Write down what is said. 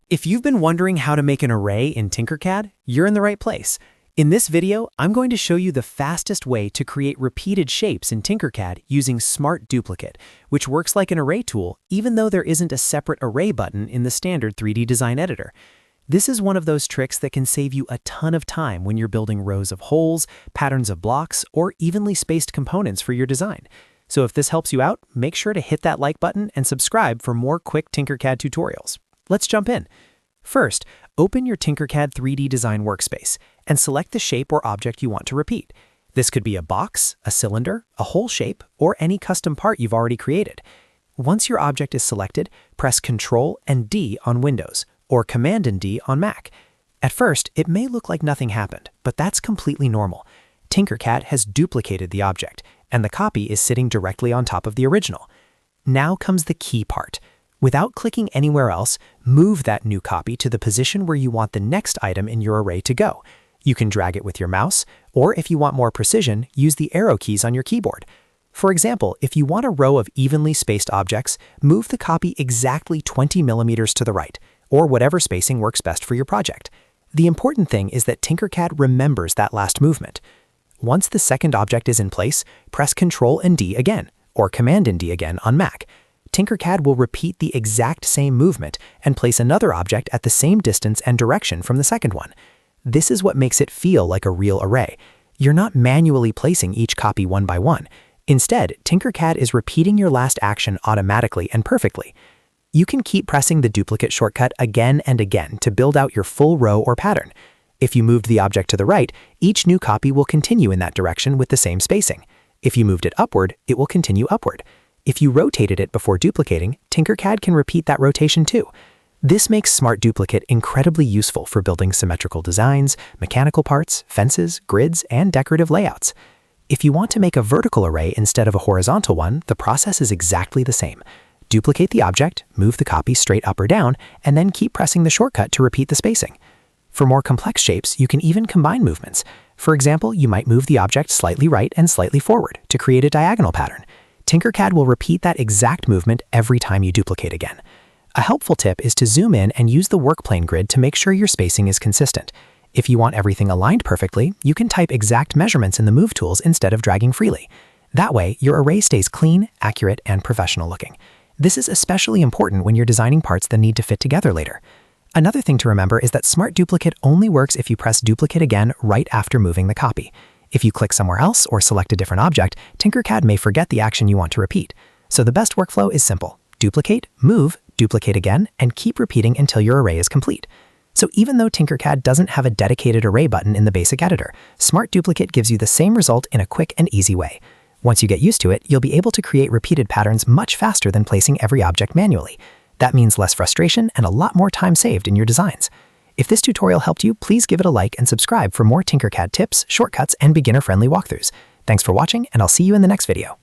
If you've been wondering how to make an array in Tinkercad, you're in the right place. In this video, I'm going to show you the fastest way to create repeated shapes in Tinkercad using Smart Duplicate, which works like an array tool even though there isn't a separate array button in the standard 3D design editor. This is one of those tricks that can save you a ton of time when you're building rows of holes, patterns of blocks, or evenly spaced components for your design. So if this helps you out, make sure to hit that like button and subscribe for more quick Tinkercad tutorials. Let's jump in. First, open your Tinkercad 3D design workspace and select the shape or object you want to repeat. This could be a box, a cylinder, a hole shape, or any custom part you've already created. Once your object is selected, press Ctrl and D on Windows or Command and D on Mac. At first, it may look like nothing happened, but that's completely normal. Tinkercad has duplicated the object, and the copy is sitting directly on top of the original. Now comes the key part. Without clicking anywhere else, move that new copy to the position where you want the next item in your array to go. You can drag it with your mouse, or if you want more precision, use the arrow keys on your keyboard. For example, if you want a row of evenly spaced objects, move the copy exactly 20 millimeters to the right, or whatever spacing works best for your project. The important thing is that Tinkercad remembers that last movement. Once the second object is in place, press Ctrl and D again, or Command and D again on Mac. Tinkercad will repeat the exact same movement and place another object at the same distance and direction from the second one. This is what makes it feel like a real array. You're not manually placing each copy one by one. Instead, Tinkercad is repeating your last action automatically and perfectly. You can keep pressing the duplicate shortcut again and again to build out your full row or pattern. If you moved the object to the right, each new copy will continue in that direction with the same spacing. If you moved it upward, it will continue upward. If you rotated it before duplicating, Tinkercad can repeat that rotation too. This makes Smart Duplicate incredibly useful for building symmetrical designs, mechanical parts, fences, grids, and decorative layouts. If you want to make a vertical array instead of a horizontal one, the process is exactly the same. Duplicate the object, move the copy straight up or down, and then keep pressing the shortcut to repeat the spacing. For more complex shapes, you can even combine movements. For example, you might move the object slightly right and slightly forward to create a diagonal pattern. Tinkercad will repeat that exact movement every time you duplicate again. A helpful tip is to zoom in and use the workplane grid to make sure your spacing is consistent. If you want everything aligned perfectly, you can type exact measurements in the Move tools instead of dragging freely. That way, your array stays clean, accurate, and professional looking. This is especially important when you're designing parts that need to fit together later. Another thing to remember is that Smart Duplicate only works if you press Duplicate again right after moving the copy. If you click somewhere else or select a different object, Tinkercad may forget the action you want to repeat. So the best workflow is simple. Duplicate, move, duplicate again, and keep repeating until your array is complete. So even though Tinkercad doesn't have a dedicated array button in the basic editor, Smart Duplicate gives you the same result in a quick and easy way. Once you get used to it, you'll be able to create repeated patterns much faster than placing every object manually. That means less frustration and a lot more time saved in your designs. If this tutorial helped you, please give it a like and subscribe for more Tinkercad tips, shortcuts, and beginner-friendly walkthroughs. Thanks for watching, and I'll see you in the next video.